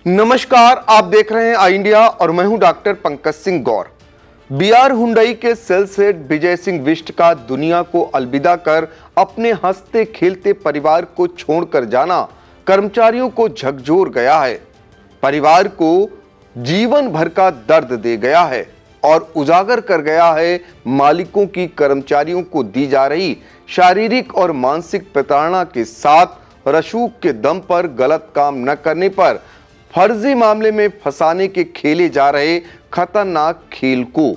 नमस्कार, आप देख रहे हैं आई इंडिया और मैं हूं डॉक्टर पंकज सिंह गौर। बीआर हुंडई के सेल्स हेड विजय सिंह बिष्ट का दुनिया को अलविदा कर अपने हंसते खेलते परिवार को छोड़कर जाना कर्मचारियों को झकझोर गया है, परिवार को जीवन भर का दर्द दे गया है और उजागर कर गया है मालिकों की कर्मचारियों को दी जा रही शारीरिक और मानसिक प्रताड़ना के साथ रसूख के दम पर गलत काम न करने पर फर्जी मामले में फंसाने के खेले जा रहे खतरनाक खेल को,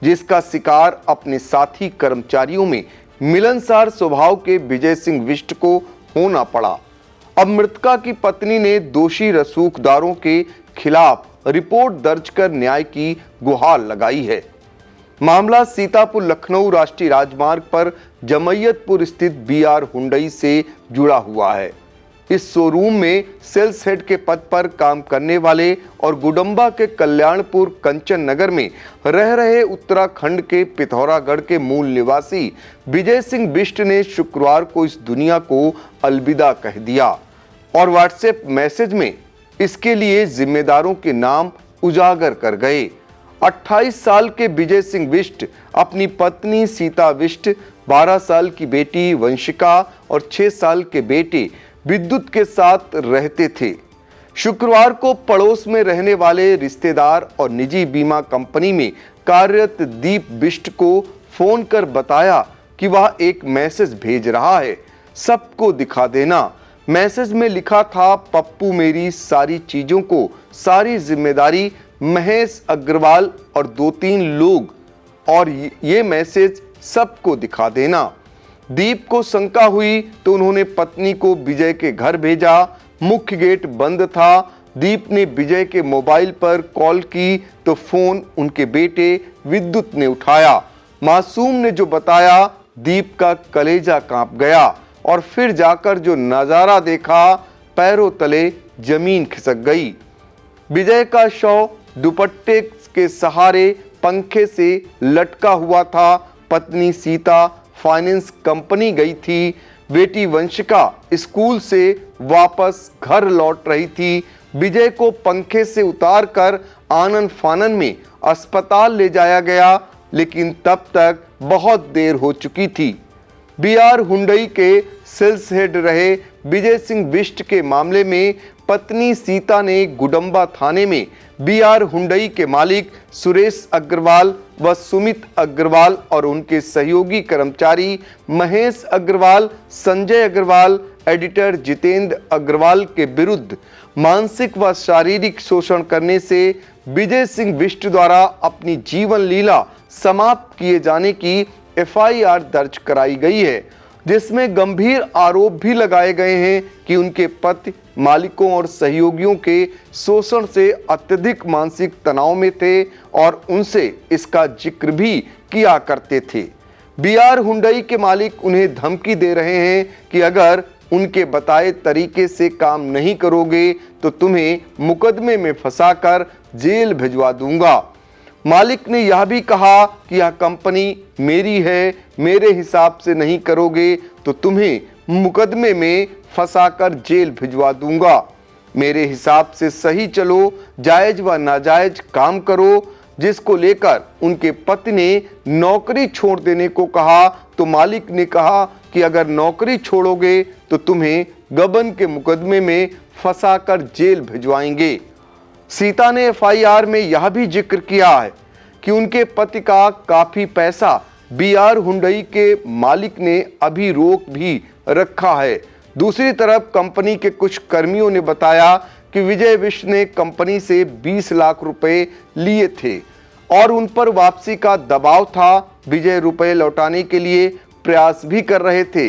जिसका शिकार अपने साथी कर्मचारियों में मिलनसार स्वभाव के विजय सिंह बिष्ट को होना पड़ा। अब मृतका की पत्नी ने दोषी रसूखदारों के खिलाफ रिपोर्ट दर्ज कर न्याय की गुहार लगाई है। मामला सीतापुर लखनऊ राष्ट्रीय राजमार्ग पर जमैयतपुर स्थित बीआर हुंडई से जुड़ा हुआ है। इस शोरूम में सेल्स हेड के पद पर काम करने वाले और गुडम्बा के कल्याणपुर कंचन नगर में रह रहे उत्तराखंड के पिथौरागढ़ के मूल निवासी विजय सिंह बिष्ट ने शुक्रवार को इस दुनिया को अलविदा कह दिया और व्हाट्सएप मैसेज में इसके लिए जिम्मेदारों के नाम उजागर कर गए। 28 साल के विजय सिंह बिष्ट अपनी पत्नी सीता बिष्ट, 12 साल की बेटी वंशिका और 6 साल के बेटे विद्युत के साथ रहते थे। शुक्रवार को पड़ोस में रहने वाले रिश्तेदार और निजी बीमा कंपनी में कार्यरत दीप बिष्ट को फोन कर बताया कि वह एक मैसेज भेज रहा है, सबको दिखा देना। मैसेज में लिखा था, पप्पू मेरी सारी चीजों को सारी जिम्मेदारी महेश अग्रवाल और 2-3 लोग, और ये मैसेज सबको दिखा देना। दीप को शंका हुई तो उन्होंने पत्नी को विजय के घर भेजा। मुख्य गेट बंद था। दीप ने विजय के मोबाइल पर कॉल की तो फोन उनके बेटे विद्युत ने उठाया। मासूम ने जो बताया, दीप का कलेजा कांप गया और फिर जाकर जो नजारा देखा, पैरों तले जमीन खिसक गई। विजय का शव दुपट्टे के सहारे पंखे से लटका हुआ था। पत्नी सीता फाइनेंस कंपनी गई थी। बेटी वंशिका स्कूल से वापस घर लौट रही थी। विजय को पंखे से उतारकर आनन फानन में अस्पताल ले जाया गया, लेकिन तब तक बहुत देर हो चुकी थी। बीआर हुंडई के सेल्स हेड रहे विजय सिंह बिष्ट के मामले में पत्नी सीता ने गुडम्बा थाने में बीआर हुंडई के मालिक सुरेश अग्रवाल व सुमित अग्रवाल और उनके सहयोगी कर्मचारी महेश अग्रवाल, संजय अग्रवाल, एडिटर जितेंद्र अग्रवाल के विरुद्ध मानसिक व शारीरिक शोषण करने से विजय सिंह बिष्ट द्वारा अपनी जीवन लीला समाप्त किए जाने की एफआईआर दर्ज कराई गई है, जिसमें गंभीर आरोप भी लगाए गए हैं कि उनके पति मालिकों और सहयोगियों के शोषण से अत्यधिक मानसिक तनाव में थे और उनसे इसका जिक्र भी किया करते थे। बीआर हुंडई के मालिक उन्हें धमकी दे रहे हैं कि अगर उनके बताए तरीके से काम नहीं करोगे तो तुम्हें मुकदमे में फंसाकर जेल भिजवा दूंगा। मालिक ने यह भी कहा कि यह कंपनी मेरी है, मेरे हिसाब से नहीं करोगे तो तुम्हें मुकदमे में फंसाकर जेल भिजवा दूंगा। मेरे हिसाब से सही चलो, जायज व नाजायज काम करो। जिसको लेकर उनके पति ने नौकरी छोड़ देने को कहा तो मालिक ने कहा कि अगर नौकरी छोड़ोगे तो तुम्हें गबन के मुकदमे में फंसाकर जेल भिजवाएंगे। सीता ने एफआईआर में यह भी जिक्र किया है कि उनके पति का काफी पैसा बीआर हुंडई के मालिक ने अभी रोक भी रखा है। दूसरी तरफ कंपनी के कुछ कर्मियों ने बताया कि विजय बिष्ट ने कंपनी से 20 लाख रुपए लिए थे और उन पर वापसी का दबाव था। विजय रुपए लौटाने के लिए प्रयास भी कर रहे थे।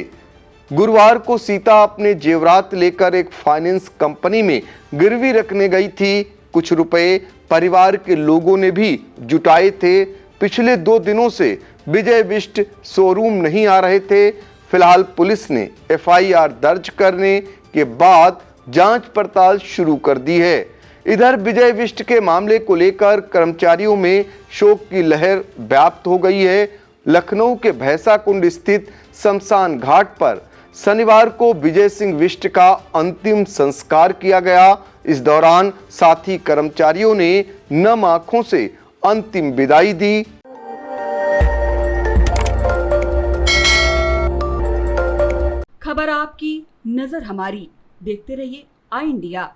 गुरुवार को सीता अपने जेवरात लेकर एक फाइनेंस कंपनी में गिरवी रखने गई थी। कुछ रुपए परिवार के लोगों ने भी जुटाए थे। पिछले 2 दिनों से विजय बिष्ट शोरूम नहीं आ रहे थे। फिलहाल पुलिस ने एफआईआर दर्ज करने के बाद जांच पड़ताल शुरू कर दी है। इधर विजय बिष्ट के मामले को लेकर कर्मचारियों में शोक की लहर व्याप्त हो गई है। लखनऊ के भैंसा कुंड स्थित शमशान घाट पर शनिवार को विजय सिंह बिष्ट का अंतिम संस्कार किया गया। इस दौरान साथी कर्मचारियों ने नम आंखों से अंतिम विदाई दी। खबर आपकी, नजर हमारी। देखते रहिए आई इंडिया।